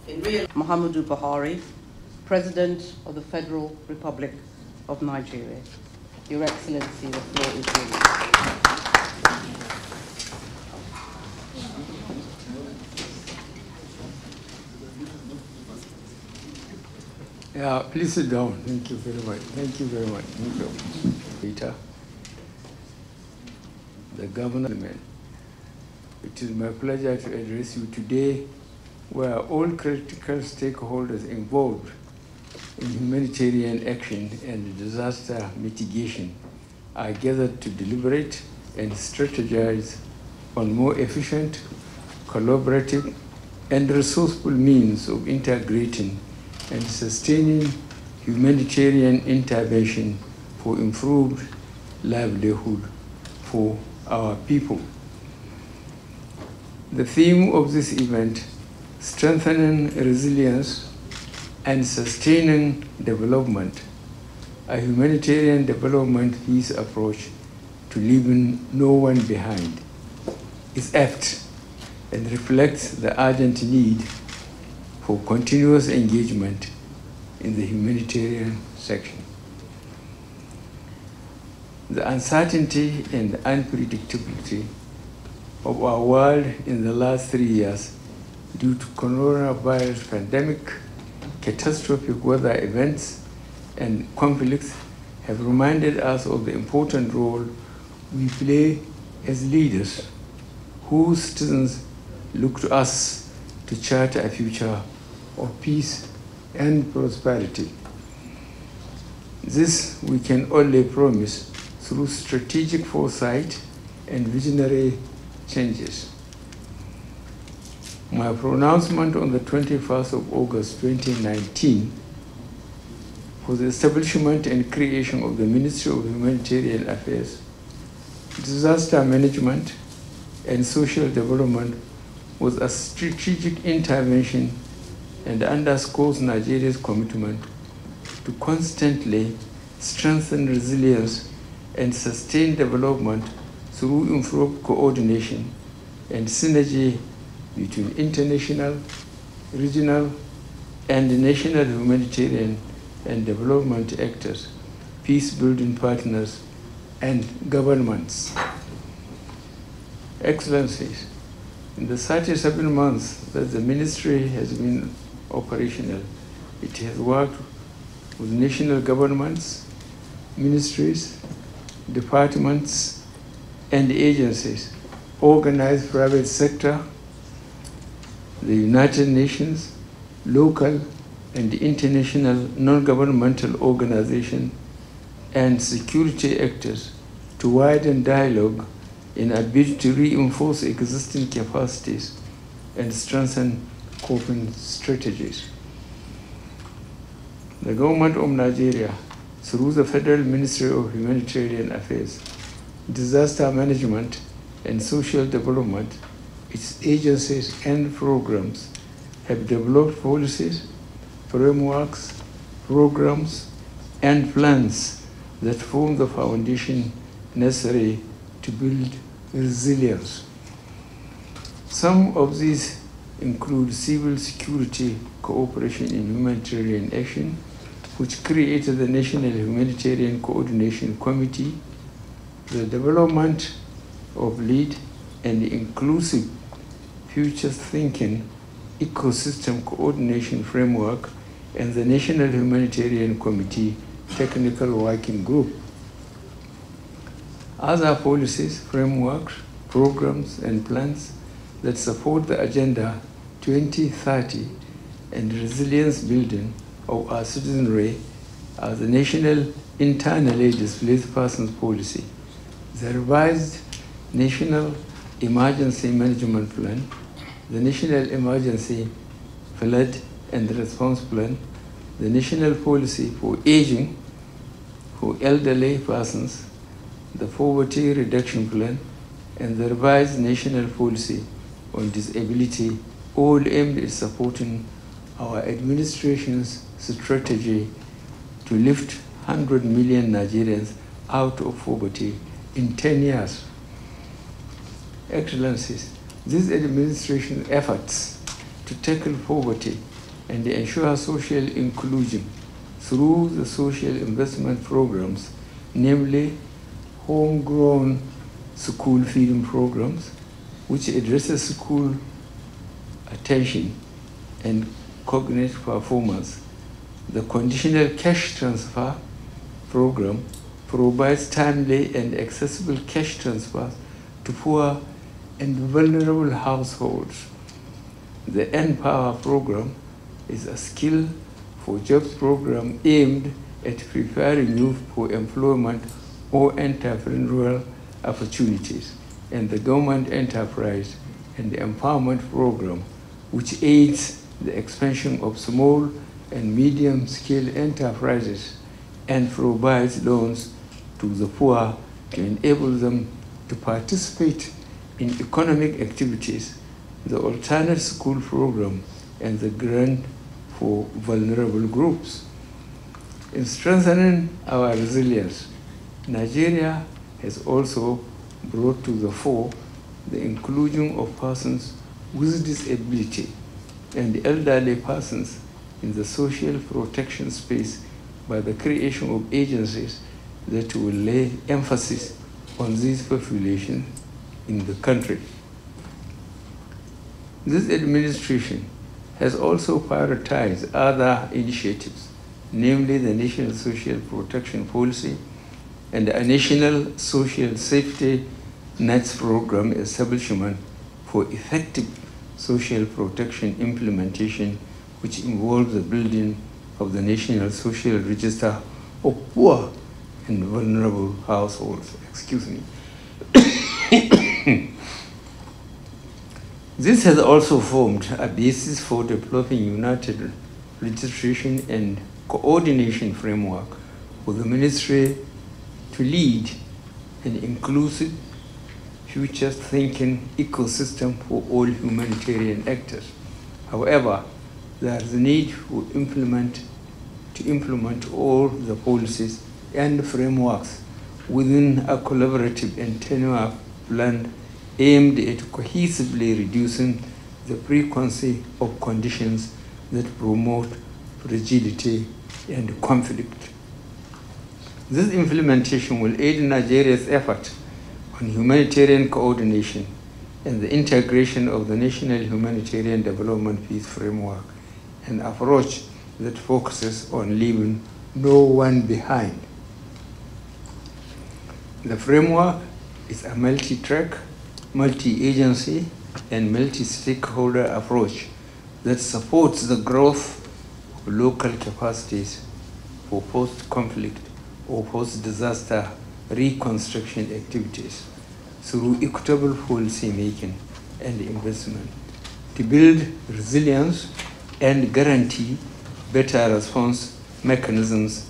Muhammadu Buhari, President of the Federal Republic of Nigeria. Your Excellency, the floor is yours. Yeah, please sit down. Thank you very much. Thank you very much. Thank you. Peter, the Governor, it is my pleasure to address you today, where all critical stakeholders involved in humanitarian action and disaster mitigation are gathered to deliberate and strategize on more efficient, collaborative, and resourceful means of integrating and sustaining humanitarian intervention for improved livelihood for our people. The theme of this event, strengthening resilience and sustaining development, a humanitarian development peace approach to leaving no one behind, is apt and reflects the urgent need for continuous engagement in the humanitarian section. The uncertainty and unpredictability of our world in the last 3 years due to coronavirus pandemic, catastrophic weather events, and conflicts have reminded us of the important role we play as leaders whose citizens look to us to chart a future of peace and prosperity. This we can only promise through strategic foresight and visionary changes. My pronouncement on the 21st of August 2019 for the establishment and creation of the Ministry of Humanitarian Affairs, Disaster Management, and Social Development was a strategic intervention and underscores Nigeria's commitment to constantly strengthen resilience and sustain development through improved coordination and synergy between international, regional, and national humanitarian and development actors, peace-building partners, and governments. Excellencies, in the 37 months that the ministry has been operational, it has worked with national governments, ministries, departments, and agencies, organized private sector, the United Nations, local and international non-governmental organizations, and security actors to widen dialogue in a bid to reinforce existing capacities and strengthen coping strategies. The government of Nigeria, through the Federal Ministry of Humanitarian Affairs, Disaster Management, and Social Development, its agencies and programs have developed policies, frameworks, programs, and plans that form the foundation necessary to build resilience. Some of these include civil security cooperation in humanitarian action, which created the National Humanitarian Coordination Committee, the development of lead and inclusive future-thinking ecosystem coordination framework, and the National Humanitarian Committee Technical Working Group. Other policies, frameworks, programs, and plans that support the Agenda 2030 and resilience building of our citizenry are the National Internally Displaced Persons Policy, the revised National Emergency Management Plan, the National Emergency Flood and Response Plan, the National Policy for Aging for Elderly Persons, the Poverty Reduction Plan, and the revised National Policy on Disability, all aimed at supporting our administration's strategy to lift 100 million Nigerians out of poverty in 10 years. Excellencies, this administration's efforts to tackle poverty and ensure social inclusion through the social investment programs, namely homegrown school feeding programs, which addresses school attention and cognitive performance. The conditional cash transfer program provides timely and accessible cash transfers to poor and vulnerable households. The Empower program is a skill for jobs program aimed at preparing youth for employment or entrepreneurial opportunities, and the Government Enterprise and Empowerment Program, which aids the expansion of small and medium-scale enterprises and provides loans to the poor to enable them to participate in economic activities, the alternate school program, and the grant for vulnerable groups. In strengthening our resilience, Nigeria has also brought to the fore the inclusion of persons with disability and elderly persons in the social protection space by the creation of agencies that will lay emphasis on these populations in the country. This administration has also prioritized other initiatives, namely the National Social Protection Policy and a National Social Safety Nets Program establishment for effective social protection implementation, which involves the building of the National Social Register of Poor and Vulnerable Households. Excuse me. This has also formed a basis for developing united registration and coordination framework for the ministry to lead an inclusive, future-thinking ecosystem for all humanitarian actors. However, there is a need to implement all the policies and frameworks within a collaborative and 10-year plan aimed at cohesively reducing the frequency of conditions that promote fragility and conflict. This implementation will aid Nigeria's effort on humanitarian coordination and the integration of the National Humanitarian Development Peace Framework, an approach that focuses on leaving no one behind. The framework is a multi-track, multi-agency, and multi-stakeholder approach that supports the growth of local capacities for post-conflict or post-disaster reconstruction activities through equitable policy making and investment to build resilience and guarantee better response mechanisms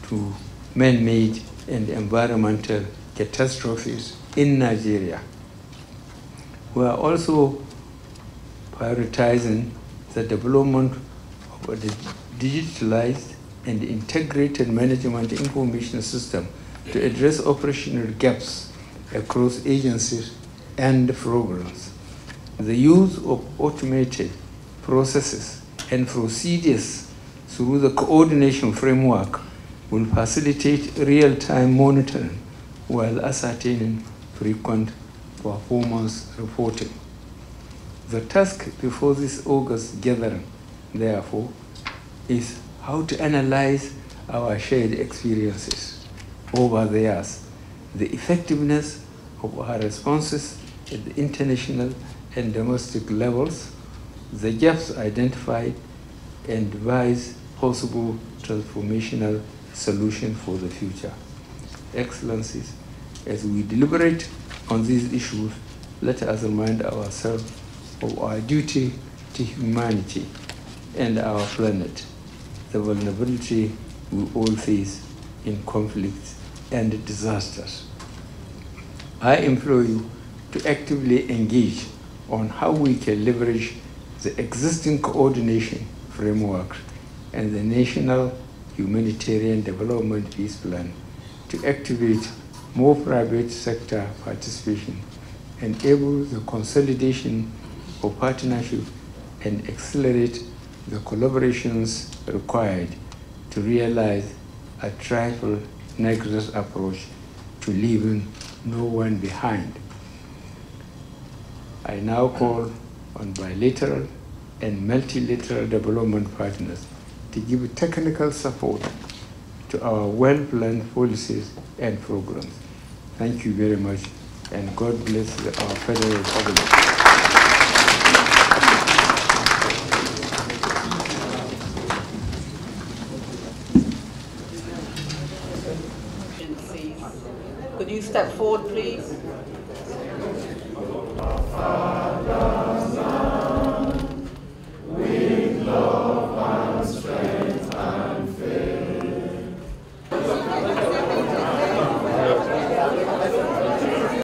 to man-made and environmental catastrophes in Nigeria. We are also prioritizing the development of a digitalized and integrated management information system to address operational gaps across agencies and programs. The use of automated processes and procedures through the coordination framework will facilitate real-time monitoring while ascertaining frequent performance reporting. The task before this August gathering, therefore, is how to analyze our shared experiences over the years, the effectiveness of our responses at the international and domestic levels, the gaps identified, and devise possible transformational solutions for the future. Excellencies, as we deliberate on these issues, let us remind ourselves of our duty to humanity and our planet, the vulnerability we all face in conflicts and disasters. I implore you to actively engage on how we can leverage the existing coordination framework and the National Humanitarian Development Peace Plan to activate more private sector participation, enable the consolidation of partnership, and accelerate the collaborations required to realize a triple nexus approach to leaving no one behind. I now call on bilateral and multilateral development partners to give technical support to our well-planned policies and programs. Thank you very much, and God bless our Federal Republic. Could you step forward, please?